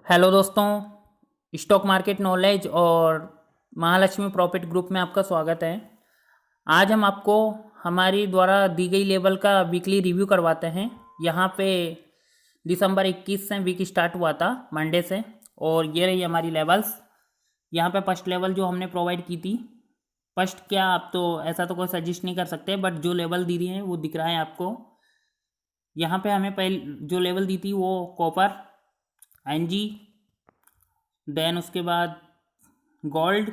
Hello दोस्तों, stock market knowledge और Mahalakshmi profit group में आपका स्वागत है। आज हम आपको हमारी द्वारा दी गई लेवल का वीकली रिव्यू करवाते हैं। यहाँ पे दिसंबर 21 से वीक स्टार्ट हुआ था मंडे से, और ये रही हमारी लेवल्स। यहाँ पे फर्स्ट लेवल जो हमने प्रोवाइड की थी, फर्स्ट क्या, आप तो ऐसा तो कोई सजेस्ट नहीं कर सकते, बट जो लेवल दी है वो दिख रहा है आपको। यहाँ पे हमें पहले जो लेवल दी थी वो कॉपर, एनजी, देन उसके बाद गोल्ड,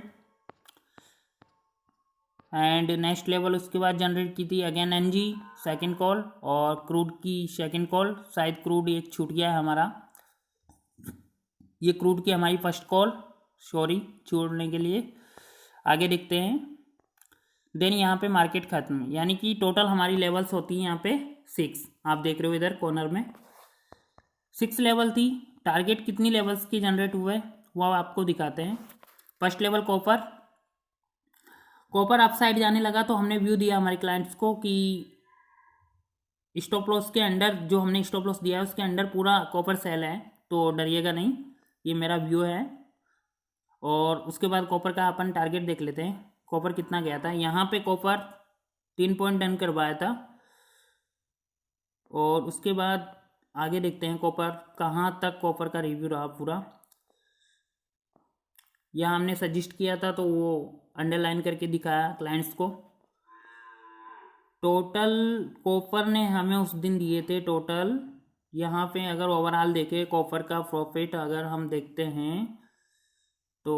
एंड नेक्स्ट लेवल उसके बाद जनरेट की थी अगेन एनजी सेकंड कॉल, और क्रूड की सेकंड कॉल। शायद क्रूड एक छूट गया है हमारा, ये क्रूड की हमारी फर्स्ट कॉल, सॉरी छोड़ने के लिए। आगे देखते हैं। देन यहाँ पे मार्केट खत्म, यानी कि टोटल हमारी लेवल्स होती हैं यहाँ पे 6। आप देख रहे हो इधर कॉर्नर में 6 लेवल थी। टारगेट कितनी लेवल्स की जनरेट हुए वो आपको दिखाते हैं। First level copper, copper up side जाने लगा तो हमने व्यू दिया हमारे क्लाइंट्स को कि स्टॉप लॉस के अंडर, जो हमने स्टॉप लॉस दिया है उसके अंडर पूरा कॉपर सेल है, तो डरिएगा नहीं, ये मेरा व्यू है। और उसके बाद कॉपर का अपन टारगेट देख लेते हैं, कॉपर कितना गया था। यहाँ पे कॉपर 3 पॉइंट डन करवाया था, और उसके बाद आगे देखते हैं कॉपर कहाँ तक कॉपर का रिव्यू रहा पूरा। यहाँ हमने सजेस्ट किया था तो वो अंडरलाइन करके दिखाया क्लाइंट्स को। टोटल कॉपर ने हमें उस दिन दिए थे टोटल, यहाँ पे अगर ओवरऑल देखें कॉपर का प्रॉफिट अगर हम देखते हैं तो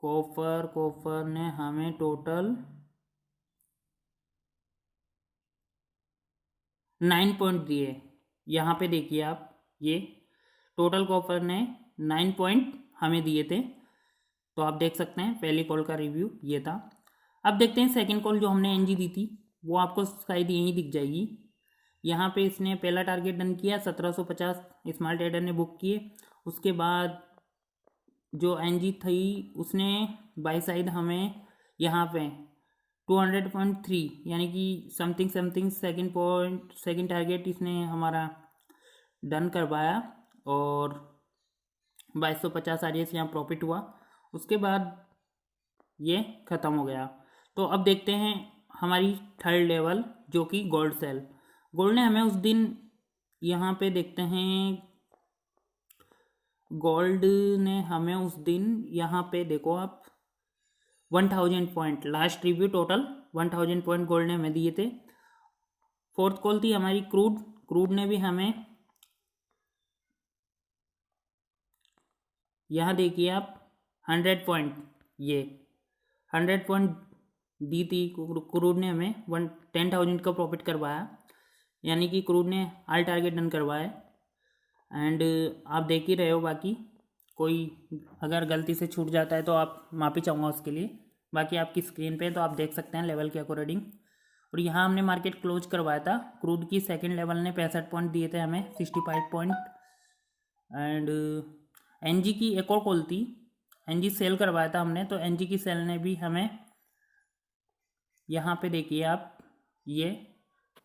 कॉपर ने हमें टोटल 9 पॉइंट दिए। यहाँ पे देखिए आप, ये टोटल कॉपर ने 9 पॉइंट हमें दिए थे, तो आप देख सकते हैं पहली कॉल का रिव्यू ये था। अब देखते हैं सेकंड कॉल जो हमने एनजी दी थी, वो आपको शायद यहीं दिख जाएगी। यहाँ पे इसने पहला टारगेट डन किया, 1750 स्मॉल ट्रेडर ने बुक किए। उसके बाद जो एनजी थी उसने बाई साइड हमें यहाँ पे 200.3 यानी कि समथिंग समथिंग सेकंड टारगेट इसने हमारा डन करवाया, और 2250 आर एस यहाँ प्रॉफिट हुआ। उसके बाद ये ख़त्म हो गया। तो अब देखते हैं हमारी थर्ड लेवल जो कि गोल्ड सेल। गोल्ड ने हमें उस दिन, यहाँ पे देखते हैं, गोल्ड ने हमें उस दिन यहाँ पे देखो आप 1000 point last review, total 1000 point gold ने हमें दिए थे। फोर्थ कॉल थी हमारी क्रूड, क्रूड ने भी हमें, यहाँ देखिए आप 100 पॉइंट, ये 100 पॉइंट दी थी क्रूड ने हमें। 10,000 का प्रॉफिट करवाया, यानी कि क्रूड ने ऑल टारगेट डन करवाया। एंड आप देख ही रहे हो, बाकी कोई अगर गलती से छूट जाता है तो आप माफ़ी चाहूँगा उसके लिए। बाकी आपकी स्क्रीन पे तो आप देख सकते हैं लेवल के अकॉर्डिंग। और यहाँ हमने मार्केट क्लोज करवाया था, क्रूड की सेकंड लेवल ने 65 पॉइंट दिए थे हमें, 65 पॉइंट। एंड एनजी की एक और कॉल थी, एनजी सेल करवाया था हमने, तो एनजी की सेल ने भी हमें, यहाँ पे देखिए आप, ये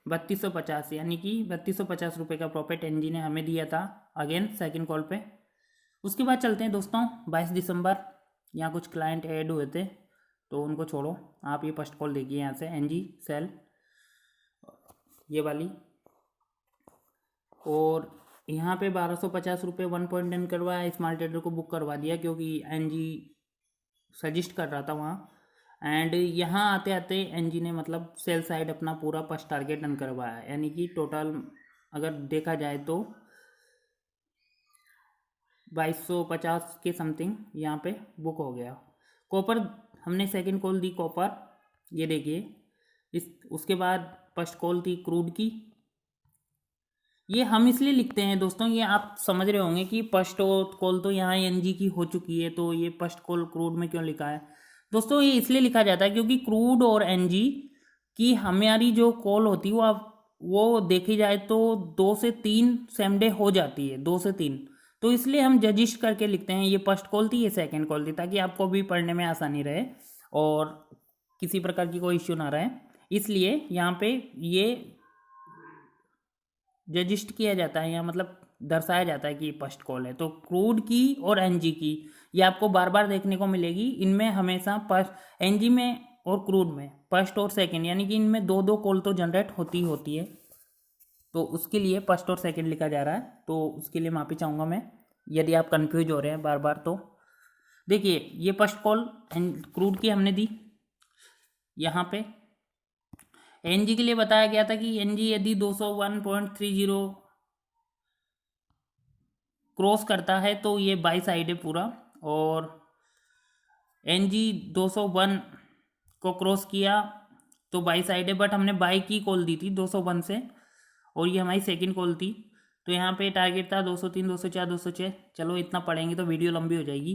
3250 यानी कि 3250 रुपये का प्रॉफिट एनजी ने हमें दिया था अगेन सेकंड कॉल पे। उसके बाद चलते हैं दोस्तों 22 दिसंबर, यहाँ कुछ क्लाइंट ऐड हुए थे तो उनको छोड़ो, आप ये फर्स्ट कॉल देखिए यहाँ से एनजी सेल, ये वाली। और यहाँ पे 1250 रुपये 1 पॉइंट डन करवाया, स्मॉल ट्रेडर को बुक करवा दिया क्योंकि एनजी सजेस्ट कर रहा था वहाँ। एंड यहाँ आते आते एनजी ने मतलब सेल साइड अपना पूरा फर्स्ट टारगेट डन करवाया, यानी कि टोटल अगर देखा जाए तो 2250 के समथिंग यहाँ पे बुक हो गया। कॉपर हमने सेकंड कॉल दी कॉपर, ये देखिए इस, उसके बाद फर्स्ट कॉल थी क्रूड की। ये हम इसलिए लिखते हैं दोस्तों, ये आप समझ रहे होंगे कि फर्स्ट कॉल तो यहाँ एनजी की हो चुकी है, तो ये फर्स्ट कॉल क्रूड में क्यों लिखा है। दोस्तों ये इसलिए लिखा जाता है क्योंकि क्रूड और एनजी की हमारी जो कॉल होती है वो देखी जाए तो 2 से 3 सेम डे हो जाती है, 2 से 3, तो इसलिए हम रजिस्ट करके लिखते हैं ये फर्स्ट कॉल थी, ये सेकंड कॉल थी, ताकि आपको भी पढ़ने में आसानी रहे और किसी प्रकार की कोई इश्यू ना रहे। इसलिए यहाँ पे ये रजिस्ट किया जाता है, यहाँ मतलब दर्शाया जाता है कि ये फर्स्ट कॉल है। तो क्रूड की और एनजी की ये आपको बार बार देखने को मिलेगी। इनमें हमेशा फर्स्ट एनजी में और क्रूड में फर्स्ट और सेकंड यानी कि इनमें दो दो कॉल तो जनरेट होती है। तो उसके लिए फर्स्ट और सेकंड लिखा जा रहा है, तो उसके लिए माफ़ी चाहूँगा मैं यदि आप कंफ्यूज हो रहे हैं बार बार। तो देखिए ये फर्स्ट कॉल क्रूड की हमने दी। यहाँ पे एनजी के लिए बताया गया था कि एनजी यदि 201.30 क्रॉस करता है तो ये बाई साइड है पूरा, और एनजी 201 को क्रॉस किया तो बाई साइड है, बट हमने बाई की कॉल दी थी 201 से, और ये हमारी सेकंड कॉल थी। तो यहाँ पे टारगेट था 203, 204, 206। चलो इतना पढ़ेंगे तो वीडियो लंबी हो जाएगी।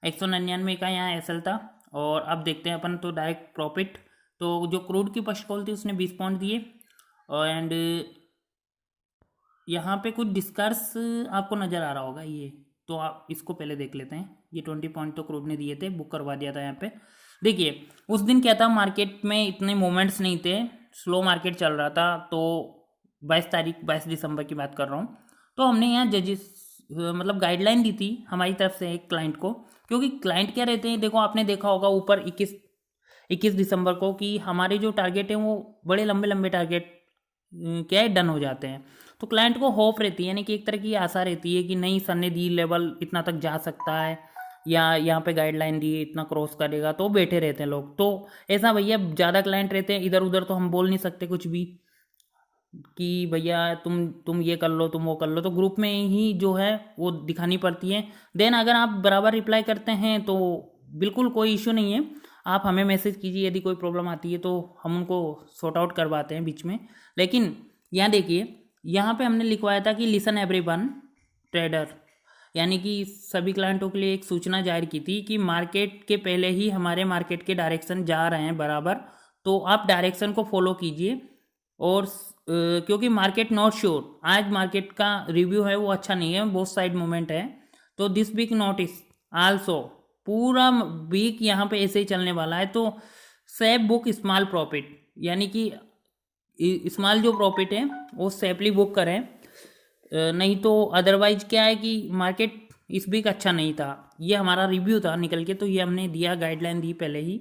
199 का यहाँ एसएल था। और अब देखते हैं अपन तो डायरेक्ट प्रॉफिट। तो जो क्रूड की फर्स्ट कॉल थी उसने 20 पॉइंट दिए, एंड यहाँ पे कुछ डिस्कर्स आपको नज़र आ रहा होगा ये, तो आप इसको पहले देख लेते हैं। ये 20 पॉइंट तो क्रूड ने दिए थे, बुक करवा दिया था यहाँ पे। देखिए उस दिन क्या था, मार्केट में इतने मूवमेंट्स नहीं थे, स्लो मार्केट चल रहा था। तो 22 दिसंबर की बात कर रहा हूँ। तो हमने यहाँ जजेस मतलब गाइडलाइन दी थी हमारी तरफ से एक क्लाइंट को, क्योंकि क्लाइंट क्या रहते हैं, देखो आपने देखा होगा ऊपर 21 दिसंबर को कि हमारे जो टारगेट हैं वो बड़े लंबे लंबे टारगेट क्या है डन हो जाते हैं। तो क्लाइंट को होप रहती है, यानी कि एक तरह की आशा रहती है कि नहीं सर ने दी लेवल इतना तक जा सकता है, या यहाँ पे गाइडलाइन दी इतना क्रॉस करेगा, तो बैठे रहते हैं लोग। तो ऐसा भैया ज़्यादा क्लाइंट रहते हैं, इधर उधर तो हम बोल नहीं सकते कुछ भी कि भैया तुम ये कर लो, तुम वो कर लो। तो ग्रुप में ही जो है वो दिखानी पड़ती है। देन अगर आप बराबर रिप्लाई करते हैं तो बिल्कुल कोई इशू नहीं है, आप हमें मैसेज कीजिए यदि कोई प्रॉब्लम आती है तो हम उनको सॉर्ट आउट करवाते हैं बीच में। लेकिन यहाँ देखिए, यहाँ पे हमने लिखवाया था कि लिसन एवरीवन ट्रेडर, यानी कि सभी क्लाइंटों के लिए एक सूचना जारी की थी कि मार्केट के पहले ही हमारे मार्केट के डायरेक्शन जा रहे हैं बराबर, तो आप डायरेक्शन को फॉलो कीजिए। और क्योंकि मार्केट नॉट श्योर, आज मार्केट का रिव्यू है वो अच्छा नहीं है, बहुत साइड मूवमेंट है। तो दिस वीक नोटिस आल्सो, पूरा वीक यहाँ पे ऐसे ही चलने वाला है। तो सेफ बुक स्मॉल प्रॉफिट, यानी कि स्मॉल जो प्रॉफिट है वो सेफली बुक करें, नहीं तो अदरवाइज क्या है कि मार्केट इस वीक अच्छा नहीं था। ये हमारा रिव्यू था निकल के, तो ये हमने दिया, गाइडलाइन दी पहले ही।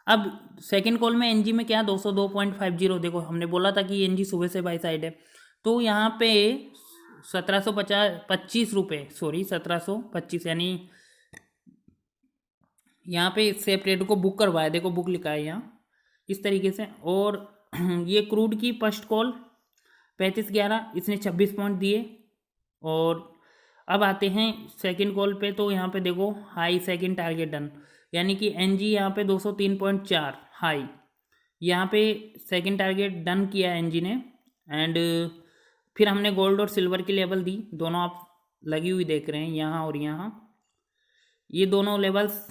अब सेकंड कॉल में एनजी में क्या 202.50, देखो हमने बोला था कि एनजी सुबह से बाई साइड है, तो यहाँ पे 1725 रुपये, सॉरी 1725, यानी यहाँ पे सेफ ट्रेड को बुक करवाया, देखो बुक लिखा है यहाँ इस तरीके से। और ये क्रूड की फर्स्ट कॉल 35.11, इसने 26 पॉइंट दिए। और अब आते हैं सेकंड कॉल पे, तो यहाँ पे देखो हाई सेकंड टारगेट डन, यानी कि एनजी यहाँ पे 203.4 हाई, यहाँ पे सेकंड टारगेट डन किया एनजी ने। एंड फिर हमने गोल्ड और सिल्वर की लेवल दी, दोनों आप लगी हुई देख रहे हैं यहाँ और यहाँ, ये दोनों लेवल्स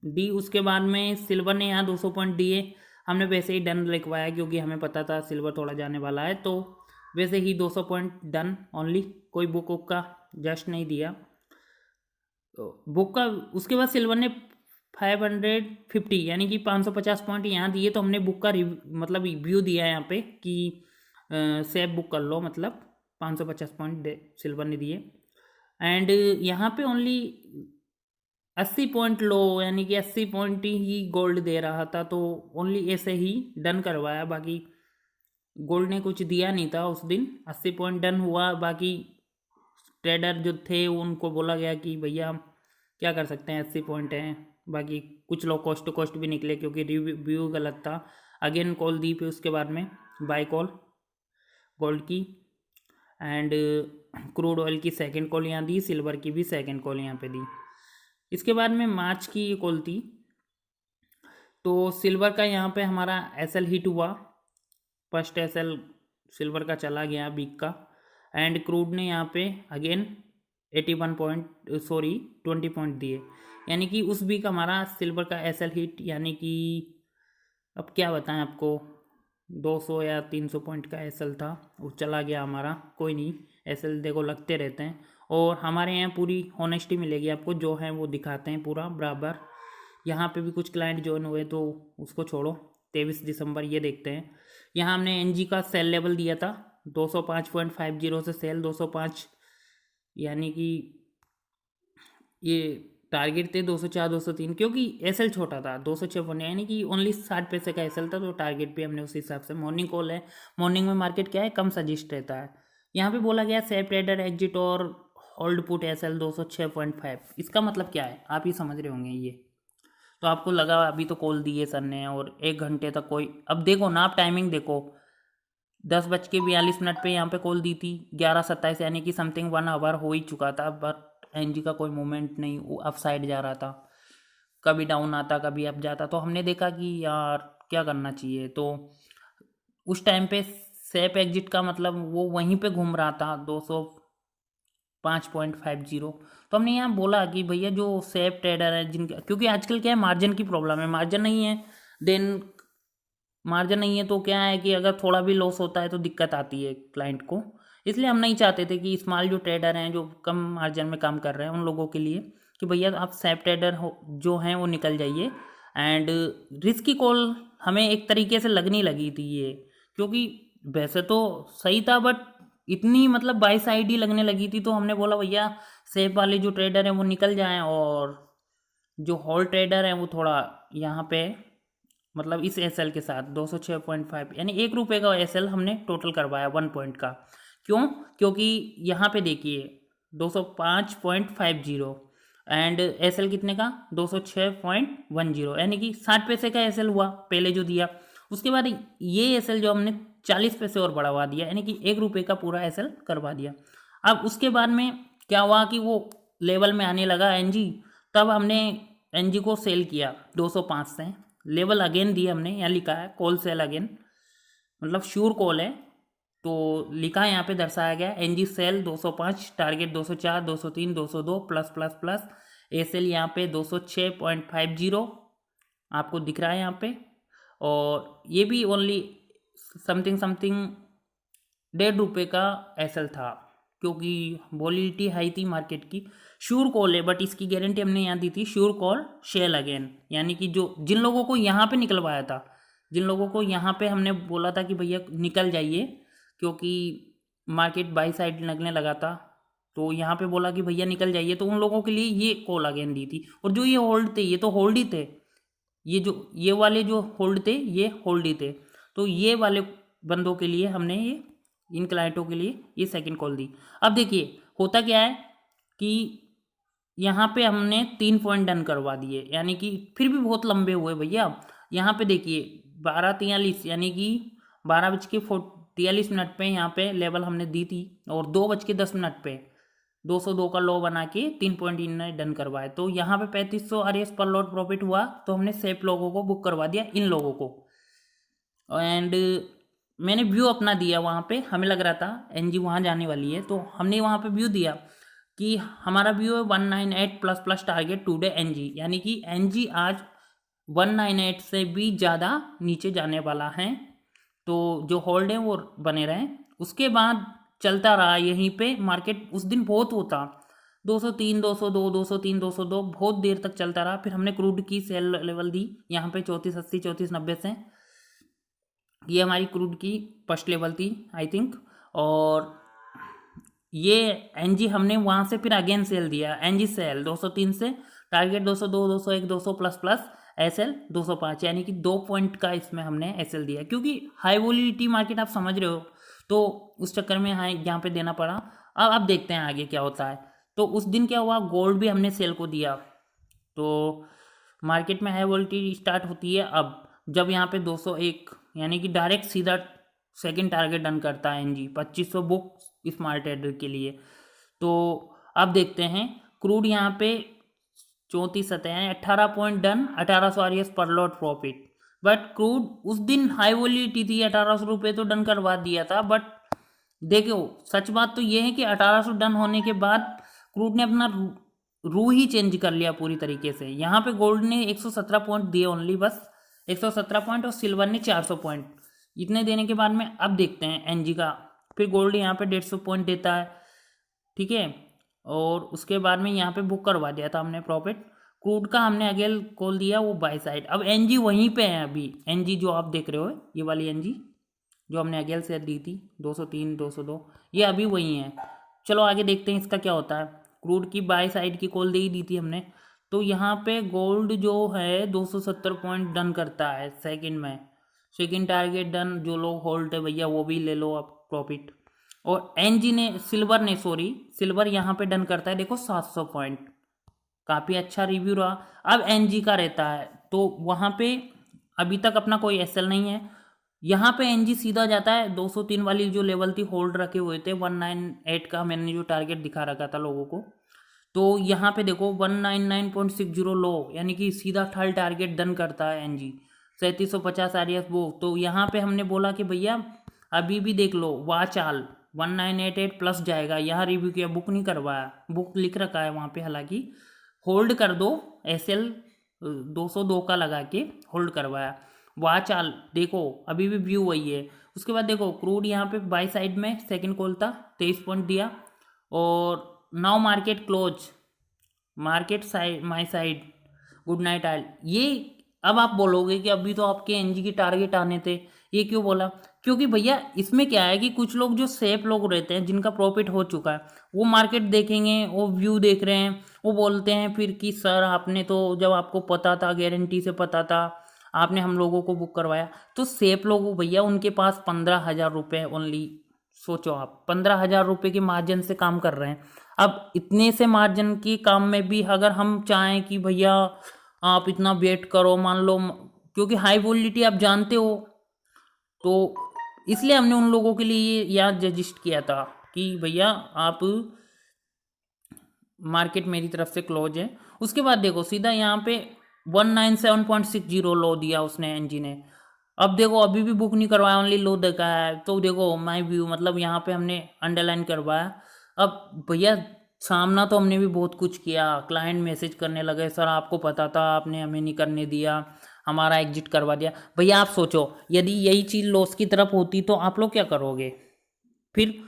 दी। उसके बाद में सिल्वर ने यहाँ 200 पॉइंट दिए, हमने वैसे ही डन लिखवाया क्योंकि हमें पता था सिल्वर थोड़ा जाने वाला है, तो वैसे ही 200 पॉइंट डन ओनली, कोई बुक वुक का जस्ट नहीं दिया तो बुक का। उसके बाद सिल्वर ने 550 यानी कि 550 पॉइंट यहाँ दिए, तो हमने बुक का मतलब रिव्यू दिया यहाँ पे कि सेफ बुक कर लो, मतलब 550 पॉइंट सिल्वर ने दिए। एंड यहाँ पे ओनली 80 पॉइंट लो, यानी कि 80 पॉइंट ही गोल्ड दे रहा था, तो ओनली ऐसे ही डन करवाया, बाकी गोल्ड ने कुछ दिया नहीं था उस दिन। 80 पॉइंट डन हुआ, बाकी ट्रेडर जो थे उनको बोला गया कि भैया क्या कर सकते हैं, 80 पॉइंट हैं। बाकी कुछ लोग कॉस्ट टू कॉस्ट भी निकले क्योंकि रिव्यू गलत था। अगेन कॉल दी, फिर उसके बाद में बाय कॉल गोल्ड की, एंड क्रूड ऑयल की सेकंड कॉल यहाँ दी, सिल्वर की भी सेकंड कॉल यहाँ पे दी। इसके बाद में मार्च की ये कॉल थी, तो सिल्वर का यहाँ पे हमारा एसएल हिट हुआ, फर्स्ट एसएल सिल्वर का चला गया वीक का। एंड क्रूड ने यहाँ पे अगेन 20 पॉइंट दिए, यानी कि उस वीक हमारा सिल्वर का एसएल हिट, यानी कि अब क्या बताएं आपको, 200 या 300 पॉइंट का एसएल था, वो चला गया हमारा। कोई नहीं, एसएल देखो लगते रहते हैं, और हमारे यहाँ पूरी ऑनेस्टी मिलेगी आपको, जो है वो दिखाते हैं पूरा बराबर। यहाँ पे भी कुछ क्लाइंट ज्वाइन हुए तो उसको छोड़ो। 23 दिसंबर ये देखते हैं, यहाँ हमने एनजी का सेल लेवल दिया था 205.50 से सेल 205 यानी कि ये टारगेट थे 204 203, क्योंकि एसएल छोटा था 256 यानी कि ओनली 60 पैसे का एसएल था, तो टारगेट पे हमने उस हिसाब से, मॉर्निंग कॉल है, मॉर्निंग में मार्केट क्या है कम सजेस्ट रहता है। यहाँ पे बोला गया सेफ ट्रेडर एग्जिट और होल्ड पुट एसएल 206.5, इसका मतलब क्या है आप ही समझ रहे होंगे। ये तो आपको लगा अभी तो कॉल दी है सर ने और 1 घंटे तक कोई, अब देखो ना आप टाइमिंग देखो, 10:42 पे यहाँ पे कॉल दी थी, 11:27 यानी कि समथिंग 1 आवर हो ही चुका था, बट एनजी का कोई मूवमेंट नहीं, वो अप साइड जा रहा था, कभी डाउन आता कभी अप जाता, तो हमने देखा कि यार क्या करना चाहिए। तो उस टाइम पे सेफ एग्जिट का मतलब वो वहीं पे घूम रहा था 205.50, तो हमने यहाँ बोला कि भैया जो सेफ ट्रेडर है जिनका, क्योंकि आजकल क्या है मार्जिन की प्रॉब्लम है, मार्जिन नहीं है, देन मार्जिन नहीं है तो क्या है कि अगर थोड़ा भी लॉस होता है तो दिक्कत आती है क्लाइंट को, इसलिए हम नहीं चाहते थे कि स्मॉल जो ट्रेडर हैं जो कम मार्जिन में काम कर रहे हैं उन लोगों के लिए कि भैया आप सेफ ट्रेडर हो जो हैं वो निकल जाइए। एंड रिस्क की कॉल हमें एक तरीके से लगनी लगी थी ये, क्योंकि वैसे तो सही था बट इतनी मतलब बाई साइड ही लगने लगी थी, तो हमने बोला भैया सेफ वाले जो ट्रेडर हैं वो निकल जाएं और जो होल्ड ट्रेडर हैं वो थोड़ा यहाँ पे मतलब इस एसएल के साथ 206.5 यानी 1 रुपये का एसएल हमने टोटल करवाया 1 पॉइंट का। क्यों? क्योंकि यहाँ पे देखिए 205.50 एंड एसएल कितने का 206.10, यानी कि 60 पैसे का एसएल हुआ पहले जो दिया, उसके बाद ये एसएल जो हमने 40 पैसे और बढ़ावा दिया, यानी कि 1 रुपये का पूरा एसएल करवा दिया। अब उसके बाद में क्या हुआ कि वो लेवल में आने लगा एनजी, तब हमने एनजी को सेल किया 205 से, लेवल अगेन दिए हमने, यहाँ लिखा है कॉल सेल अगेन, मतलब श्योर कॉल है, तो लिखा है यहाँ पे दर्शाया गया एनजी sell 205, target 204 203 202 plus plus plus, ए सेल यहाँ पे 206.50 आपको दिख रहा है यहाँ पे, और ये भी ओनली समथिंग 1.5 रुपये का एसएल था, क्योंकि वॉलिडिटी हाई थी मार्केट की। श्योर कॉल है बट इसकी गारंटी हमने यहाँ दी थी श्योर कॉल शेल अगेन, यानी कि जो जिन लोगों को यहाँ पे निकलवाया था, जिन लोगों को यहाँ पे हमने बोला था कि भैया निकल जाइए क्योंकि मार्केट बाई साइड लगने लगा था, तो यहाँ पे बोला कि भैया निकल जाइए, तो उन लोगों के लिए ये कॉल अगेन दी थी। और जो ये होल्ड थे ये तो होल्ड ही थे, ये वाले जो होल्ड थे ये होल्ड ही थे, तो ये वाले बंदों के लिए हमने ये इन क्लाइंटों के लिए ये सेकंड कॉल दी। अब देखिए होता क्या है कि यहाँ पे हमने 3 पॉइंट डन करवा दिए, यानी कि फिर भी बहुत लंबे हुए भैया। यहाँ पे देखिए 12:43 यानी कि 12:43 पे यहाँ पे लेवल हमने दी थी, और 2:10 पे 202 का लो बना के 3 पॉइंट इनने डन करवाए, तो यहाँ पे 3500 आरएस पर लॉट प्रॉफिट हुआ, तो हमने सेफ लोगों को बुक करवा दिया इन लोगों को। एंड मैंने व्यू अपना दिया वहाँ पे, हमें लग रहा था एनजी वहाँ जाने वाली है, तो हमने वहाँ पे व्यू दिया कि हमारा व्यू है 198 plus plus target today NG, यानी कि एनजी आज 198 से भी ज़्यादा नीचे जाने वाला है, तो जो होल्ड है वो बने रहें। उसके बाद चलता रहा यहीं पे मार्केट, उस दिन बहुत होता 203 202 203 202 बहुत देर तक चलता रहा। फिर हमने क्रूड की सेल लेवल दी यहाँ पे 3480 3490 से, ये हमारी क्रूड की फर्स्ट लेवल थी आई थिंक, और ये एनजी हमने वहाँ से फिर अगेन सेल दिया, एनजी सेल 203 से टारगेट 202 201 200 प्लस प्लस एसएल 205, यानी कि 2 पॉइंट का इसमें हमने एसएल दिया, क्योंकि हाई वोलिडिटी मार्केट आप समझ रहे हो, तो उस चक्कर में हाँ यहाँ पे देना पड़ा। अब देखते हैं आगे क्या होता है। तो उस दिन क्या हुआ, गोल्ड भी हमने सेल को दिया, तो मार्केट में हाई वोलिडिटी स्टार्ट होती है अब जब यहाँ पे 201 यानी कि डायरेक्ट सीधा सेकंड टारगेट डन करता है एनजी 2500 बुक स्मॉल ट्रेडर के लिए। तो अब देखते हैं क्रूड यहाँ पे 34 सतह 18 पॉइंट डन 1800 आरएस पर लॉट प्रॉफिट, बट क्रूड उस दिन हाई वोलिडिटी थी 1800 रुपये तो डन करवा दिया था, बट देखो सच बात तो ये है कि 1800 डन होने के बाद क्रूड ने अपना रू ही चेंज कर लिया पूरी तरीके से। यहाँ पे गोल्ड ने 117 पॉइंट दिए ओनली, बस 117 पॉइंट, और सिल्वर ने 400 पॉइंट, इतने देने के बाद में अब देखते हैं एनजी का। फिर गोल्ड यहाँ पे 150 पॉइंट देता है, ठीक है, और उसके बाद में यहाँ पे बुक करवा दिया था हमने प्रॉफिट। क्रूड का हमने अगेन कॉल दिया वो बाय साइड, अब एनजी वहीं पे है अभी, एनजी जो आप देख रहे हो ये वाली एनजी जो हमने अगेल से दी थी 203 202 ये अभी वही है, चलो आगे देखते हैं इसका क्या होता है। क्रूड की बाय साइड की कॉल दे ही दी थी हमने, तो यहाँ पे गोल्ड जो है 270 पॉइंट डन करता है सेकंड में। सेकंड टारगेट डन, जो लोग होल्ड है भैया वो भी ले लो आप प्रॉफिट। और एनजी ने सिल्वर यहाँ पे डन करता है देखो 700 पॉइंट, काफ़ी अच्छा रिव्यू रहा। अब एनजी का रहता है तो वहाँ पे अभी तक अपना कोई एसएल नहीं है। यहाँ पे एनजी सीधा जाता है 203 वाली जो लेवल थी, होल्ड रखे हुए थे 198 का मैंने जो टारगेट दिखा रखा था लोगों को, तो यहाँ पे देखो 199.60 लो, यानी कि सीधा थर्ड टारगेट डन करता है एनजी 3750 आरएस वो। तो यहाँ पे हमने बोला कि भैया अभी भी देख लो वाह चाल 1988 प्लस जाएगा। यहाँ रिव्यू किया, बुक नहीं करवाया, बुक लिख रखा है वहाँ पे, हालांकि होल्ड कर दो एसएल 202 का लगा के होल्ड करवाया। वाह चाल देखो अभी भी व्यू वही है। उसके बाद देखो क्रूड यहाँ पे बाई साइड में सेकंड कॉल था 23 पॉइंट दिया, और now market close, market side my side good night oil. ये अब आप बोलोगे कि अभी तो आपके एनजी की टारगेट आने थे, ये क्यों बोला? क्योंकि भैया इसमें क्या है कि कुछ लोग जो सेफ लोग रहते हैं जिनका प्रॉफिट हो चुका है, वो मार्केट देखेंगे, वो व्यू देख रहे हैं, वो बोलते हैं फिर कि सर आपने तो जब आपको पता था, गारंटी से पता था, आपने हम लोगों को बुक करवाया। तो सेफ लोग भैया उनके पास 15,000 रुपये ओनली, सोचो आप 15,000 रुपये के मार्जिन से काम कर रहे हैं। अब इतने से मार्जिन की काम में भी अगर हम चाहें कि भैया आप इतना वेट करो, मान लो क्योंकि हाई वोलिडिटी आप जानते हो, तो इसलिए हमने उन लोगों के लिए याद सजेस्ट किया था कि भैया आप मार्केट मेरी तरफ से क्लोज है। उसके बाद देखो सीधा यहाँ पे 197.60 लो दिया उसने एनजी ने। अब देखो अभी भी बुक नहीं करवाया, ओनली लो देखा है, तो देखो माय व्यू मतलब यहाँ पे हमने अंडरलाइन करवाया। अब भैया सामना तो हमने भी बहुत कुछ किया, क्लाइंट मैसेज करने लगे सर आपको पता था, आपने हमें नहीं करने दिया, हमारा एग्जिट करवा दिया। भैया आप सोचो यदि यही चीज़ लॉस की तरफ होती तो आप लोग क्या करोगे फिर?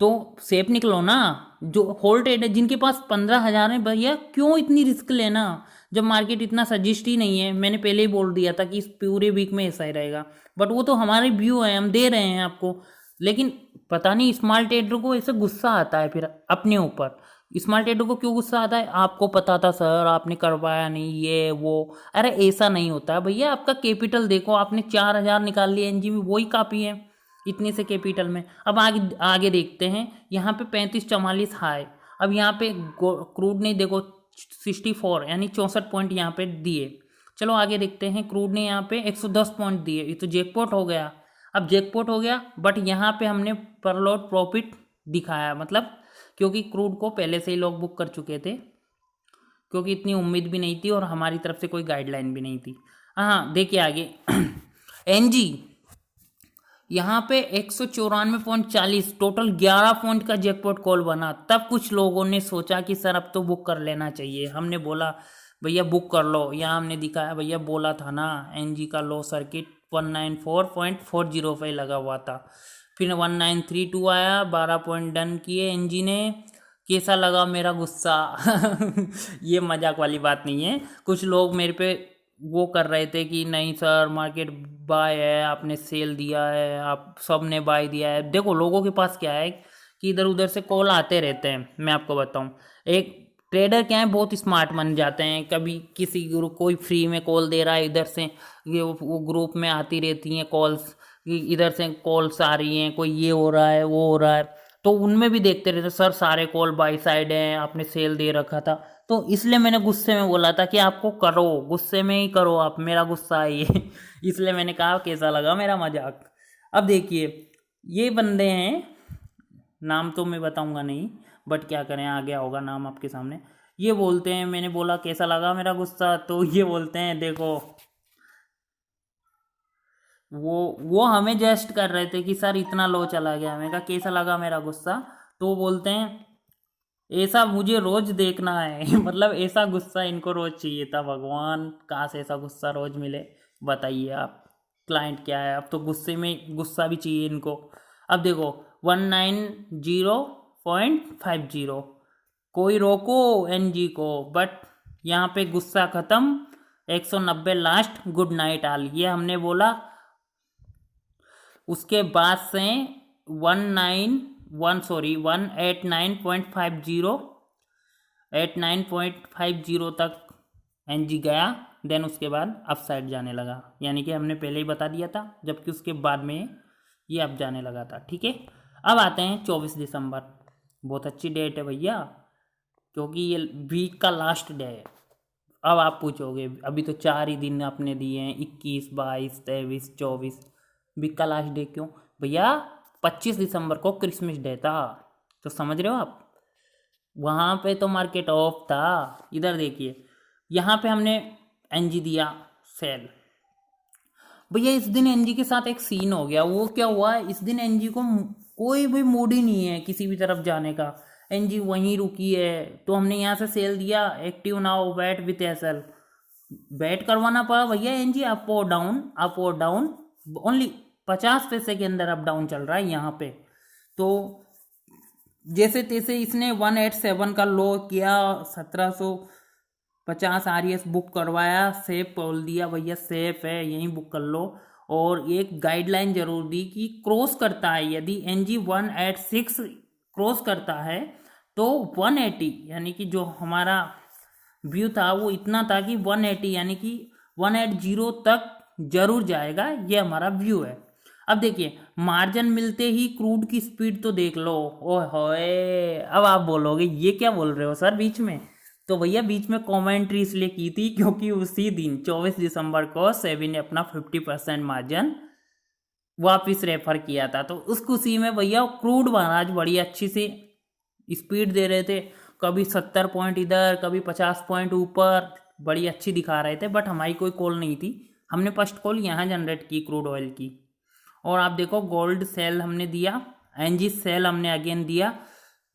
तो सेफ निकलो ना। जो होल्ड ट्रेड है जिनके पास 15,000 है, भैया क्यों इतनी रिस्क लेना जब मार्केट इतना सजेस्ट ही नहीं है। मैंने पहले ही बोल दिया था कि इस पूरे वीक में ऐसा ही रहेगा, बट वो तो हमारे व्यू है, हम दे रहे हैं आपको। लेकिन पता नहीं स्मॉल ट्रेडर को ऐसे गुस्सा आता है फिर अपने ऊपर। स्मॉल ट्रेडर को क्यों गुस्सा आता है? आपको पता था सर, आपने करवाया नहीं, ये वो। अरे ऐसा नहीं होता है भैया, आपका कैपिटल देखो, आपने 4,000 निकाल लिया एनजी में, वही काफ़ी है इतने से कैपिटल में। अब आगे आगे देखते हैं, यहाँ पे 3544 हाई। अब यहाँ पे क्रूड ने देखो 64 यानी 64 पॉइंट यहाँ पे दिए। चलो आगे देखते हैं, क्रूड ने यहाँ पे 110 पॉइंट दिए, ये तो जैकपॉट हो गया। अब जैकपॉट हो गया, बट यहाँ पे हमने पर लॉट प्रॉफिट दिखाया, मतलब क्योंकि क्रूड को पहले से ही लोग बुक कर चुके थे, क्योंकि इतनी उम्मीद भी नहीं थी और हमारी तरफ से कोई गाइडलाइन भी नहीं थी। हाँ देखिए आगे एनजी यहाँ पे 194.40 टोटल 11 पॉइंट का जैकपॉट कॉल बना। तब कुछ लोगों ने सोचा कि सर अब तो बुक कर लेना चाहिए। हमने बोला भैया बुक कर लो, यहाँ हमने दिखाया भैया, बोला था ना एनजी का लो सर्किट 194.405 लगा हुआ था, फिर 1932 आया, 12 पॉइंट डन किए एनजी ने। कैसा लगा मेरा गुस्सा ये मजाक वाली बात नहीं है। कुछ लोग मेरे पे वो कर रहे थे कि नहीं सर मार्केट बाय है, आपने सेल दिया है, आप सब ने बाय दिया है। देखो लोगों के पास क्या है कि इधर उधर से कॉल आते रहते हैं। मैं आपको बताऊं, एक ट्रेडर क्या है, बहुत स्मार्ट बन जाते हैं। कभी किसी ग्रुप कोई फ्री में कॉल दे रहा है, इधर से ये वो ग्रुप में आती रहती हैं कॉल्स, इधर से कॉल्स आ रही हैं, कोई ये हो रहा है वो हो रहा है, तो उनमें भी देखते रहते सर सारे कॉल बाई साइड हैं, आपने सेल दे रखा था। तो इसलिए मैंने गुस्से में बोला था कि आपको करो, गुस्से में ही करो आप, मेरा गुस्सा है ये इसलिए मैंने कहा कैसा लगा मेरा मजाक। अब देखिए ये बंदे हैं, नाम तो मैं बताऊंगा नहीं, बट क्या करें आ गया होगा नाम आपके सामने। ये बोलते हैं, मैंने बोला कैसा लगा मेरा गुस्सा, तो ये बोलते हैं देखो वो हमें जस्ट कर रहे थे कि सर इतना लो चला गया। मैं कहा कैसा लगा मेरा गुस्सा, तो वो बोलते हैं ऐसा मुझे रोज देखना है मतलब ऐसा गुस्सा इनको रोज चाहिए था। भगवान काश ऐसा गुस्सा रोज मिले। बताइए आप क्लाइंट क्या है, अब तो गुस्से में गुस्सा भी चाहिए इनको। अब देखो 190.50 कोई रोको एनजी को, बट यहाँ पे गुस्सा खत्म, 190 लास्ट, गुड नाइट आल, ये हमने बोला। उसके बाद से 189.50 तक एनजी गया, देन उसके बाद अप साइड जाने लगा, यानी कि हमने पहले ही बता दिया था, जबकि उसके बाद में ये अप जाने लगा था। ठीक है, अब आते हैं 24 दिसंबर। बहुत अच्छी डेट है भैया, क्योंकि ये वीक का लास्ट डे है। अब आप पूछोगे अभी तो 4 ही दिन आपने दिए हैं, 21, 22, 23, 24, वीक का लास्ट डे क्यों भैया? 25 दिसंबर को क्रिसमस डे था, तो समझ रहे हो आप, वहाँ पे तो मार्केट ऑफ था। इधर देखिए, यहाँ पे हमने एनजी दिया सेल। भैया इस दिन एनजी के साथ एक सीन हो गया। वो क्या हुआ, इस दिन एनजी को कोई भी मूड ही नहीं है किसी भी तरफ जाने का, एनजी वहीं रुकी है। तो हमने यहाँ से सेल दिया, active now bet with SL, bet करवाना पड़ा भैया एनजी अप और डाउन, ओनली 50 पैसे के अंदर अप डाउन चल रहा है यहाँ पे। तो जैसे तैसे इसने 187 का लो किया, 1750 आरएस बुक करवाया, सेफ बोल दिया भैया सेफ है यहीं बुक कर लो। और एक गाइडलाइन जरूर दी कि क्रॉस करता है, यदि एनजी 186 क्रॉस करता है तो 180, यानी कि जो हमारा व्यू था वो इतना था कि 180 यानी कि 180 तक जरूर जाएगा, ये हमारा व्यू है। अब देखिए मार्जिन मिलते ही क्रूड की स्पीड तो देख लो, ओए होए। अब आप बोलोगे ये क्या बोल रहे हो सर बीच में? तो भैया बीच में कमेंट्री इसलिए की थी क्योंकि उसी दिन 24 दिसंबर को सेबी ने अपना 50% मार्जिन वापिस रेफर किया था। तो उस खुशी में भैया क्रूड महाराज बड़ी अच्छी सी स्पीड दे रहे थे, कभी 70 पॉइंट इधर, कभी 50 पॉइंट ऊपर, बड़ी अच्छी दिखा रहे थे। बट हमारी कोई कॉल नहीं थी, हमने फर्स्ट कॉल यहाँ जनरेट की क्रूड ऑयल की। और आप देखो गोल्ड सेल हमने दिया, एनजी सेल हमने अगेन दिया।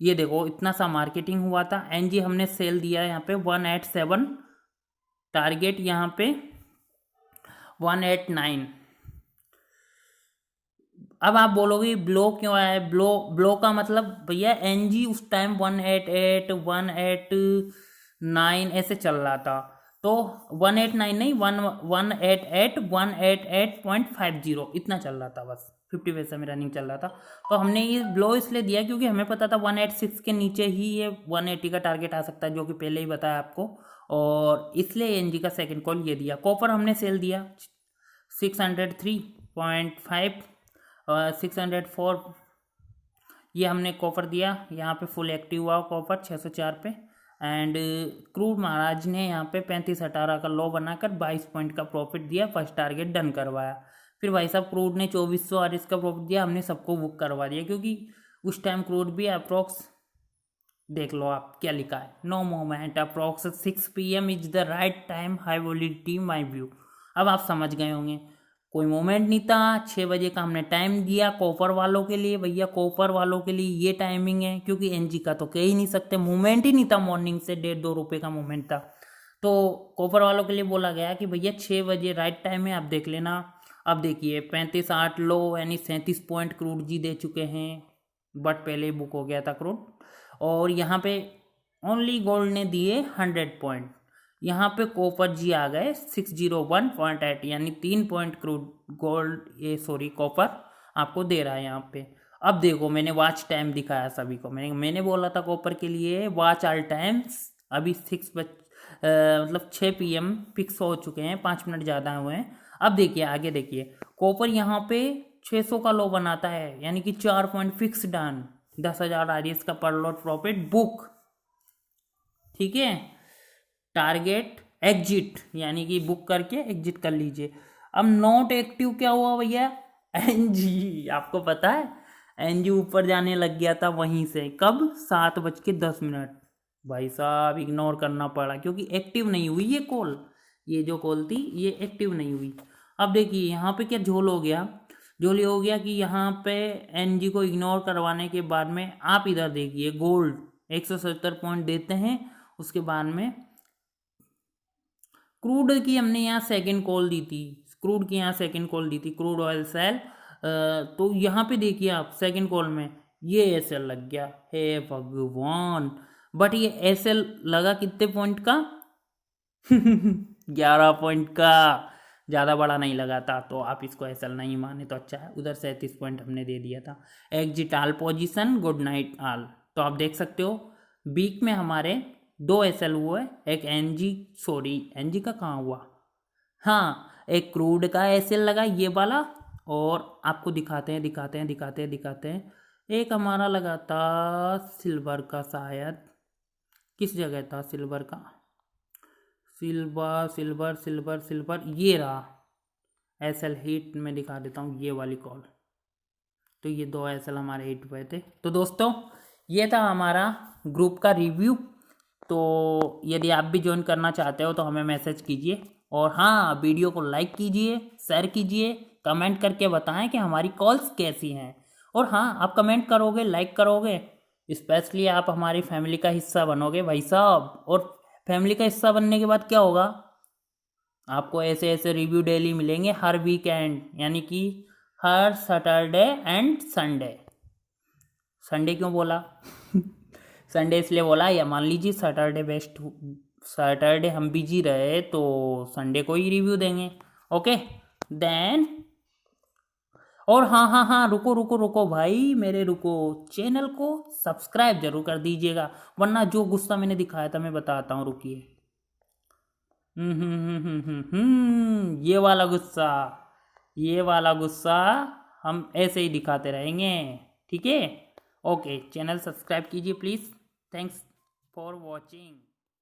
ये देखो इतना सा मार्केटिंग हुआ था, एनजी हमने सेल दिया यहाँ पे 187, टारगेट यहाँ पे 189। अब आप बोलोगे ब्लो क्यों आया है? ब्लो का मतलब भैया एनजी उस टाइम 188, 189 ऐसे चल रहा था। तो 189 नहीं, 188.50 इतना चल रहा था, बस 50 पैसे में रनिंग चल रहा था। तो हमने ये ब्लो इसलिए दिया क्योंकि हमें पता था 186 के नीचे ही ये 180 का टारगेट आ सकता है, जो कि पहले ही बताया आपको, और इसलिए एनजी का सेकंड कॉल ये दिया। कॉपर हमने सेल दिया 603.5, 604 ये हमने कॉपर दिया, यहाँ पे फुल एक्टिव हुआ कॉपर 604 पे। एंड क्रूड महाराज ने यहाँ पे 3518 का लो बनाकर 22 पॉइंट का प्रॉफिट दिया, फर्स्ट टारगेट डन करवाया। फिर भाई साहब क्रूड ने 2400 आरएस का प्रॉफिट दिया, हमने सबको बुक करवा दिया, क्योंकि उस टाइम क्रूड भी अप्रोक्स देख लो आप क्या लिखा है, no moment, approx 6 PM is the right time, high volatility my view. अब आप समझ गए होंगे, कोई मोमेंट नहीं था। 6 बजे का हमने टाइम दिया कॉपर वालों के लिए, भैया कॉपर वालों के लिए ये टाइमिंग है, क्योंकि एनजी का तो कह ही नहीं सकते, मूवमेंट ही नहीं था, मॉर्निंग से 1.5-2 रुपये का मूवमेंट था। तो कॉपर वालों के लिए बोला गया कि भैया 6 बजे राइट टाइम है, आप देख लेना। अब देखिए 35.8 लो, यानी 37 पॉइंट क्रूड जी दे चुके हैं, बट पहले ही बुक हो गया था क्रूड। और यहाँ पे ओनली गोल्ड ने दिए 100 पॉइंट, यहाँ पे कॉपर जी आ गए 601.8, यानी 3 पॉइंट क्रूड गोल्ड कॉपर आपको दे रहा है यहाँ पे। अब देखो मैंने वॉच टाइम दिखाया सभी को, मैंने बोला था कॉपर के लिए वॉच ऑल टाइम्स, अभी 6 PM फिक्स हो चुके हैं, 5 मिनट ज़्यादा हुए हैं। अब देखिए आगे देखिए, कॉपर यहाँ पे 600 का लो बनाता है, यानी कि 4 पॉइंट फिक्स डन, 10,000 आरएस का पर लॉट प्रॉफिट बुक। ठीक है, टारगेट एग्जिट, यानी कि बुक करके एग्जिट कर लीजिए। अब नॉट एक्टिव क्या हुआ भैया? एनजी, आपको पता है एनजी ऊपर जाने लग गया था वहीं से, कब? 7:10। भाई साहब इग्नोर करना पड़ा, क्योंकि एक्टिव नहीं हुई ये कॉल, ये जो कॉल थी ये एक्टिव नहीं हुई। अब देखिए यहाँ पे क्या झोल हो गया, झोल ये हो गया कि यहाँ पे एनजी को इग्नोर करवाने के बाद में आप इधर देखिए गोल्ड 170 पॉइंट देते हैं, उसके बाद में क्रूड की हमने यहाँ सेकंड कॉल दी थी, क्रूड ऑयल सेल। तो यहाँ पे देखिए आप सेकंड कॉल में ये एसएल लग गया, हे भगवान। बट ये एसएल लगा कितने पॉइंट का? 11 पॉइंट का, ज़्यादा बड़ा नहीं लगा था, तो आप इसको एसएल नहीं माने तो अच्छा है। उधर 37 पॉइंट हमने दे दिया था। एग्जिट आल पोजीशन, गुड नाइट आल। तो आप देख सकते हो वीक में हमारे 2 एसएल हुए, एक एनजी का कहाँ हुआ, हाँ एक क्रूड का एसएल लगा ये वाला, और आपको दिखाते हैं एक हमारा लगा था सिल्वर का, शायद किस जगह था सिल्वर का, सिल्वर ये रहा एसएल हिट में दिखा देता हूँ, ये वाली कॉल। तो ये 2 एसएल हमारे हिट हुए थे। तो दोस्तों ये था हमारा ग्रुप का रिव्यू। तो यदि आप भी ज्वाइन करना चाहते हो तो हमें मैसेज कीजिए, और हाँ वीडियो को लाइक कीजिए, शेयर कीजिए, कमेंट करके बताएं कि हमारी कॉल्स कैसी हैं। और हाँ आप कमेंट करोगे, लाइक करोगे, स्पेशली आप हमारी फैमिली का हिस्सा बनोगे भाई साहब। और फैमिली का हिस्सा बनने के बाद क्या होगा, आपको ऐसे ऐसे रिव्यू डेली मिलेंगे हर वीकेंड, यानी कि हर सैटरडे एंड संडे। संडे क्यों बोला संडे इसलिए बोला, या मान लीजिए सैटरडे हम बिजी रहे तो संडे को ही रिव्यू देंगे। ओके देन, और हाँ रुको भाई मेरे, रुको, चैनल को सब्सक्राइब जरूर कर दीजिएगा, वरना जो गुस्सा मैंने दिखाया था मैं बताता हूँ, रुकिए। ये वाला गुस्सा हम ऐसे ही दिखाते रहेंगे, ठीक है। ओके चैनल सब्सक्राइब कीजिए प्लीज़। Thanks for watching.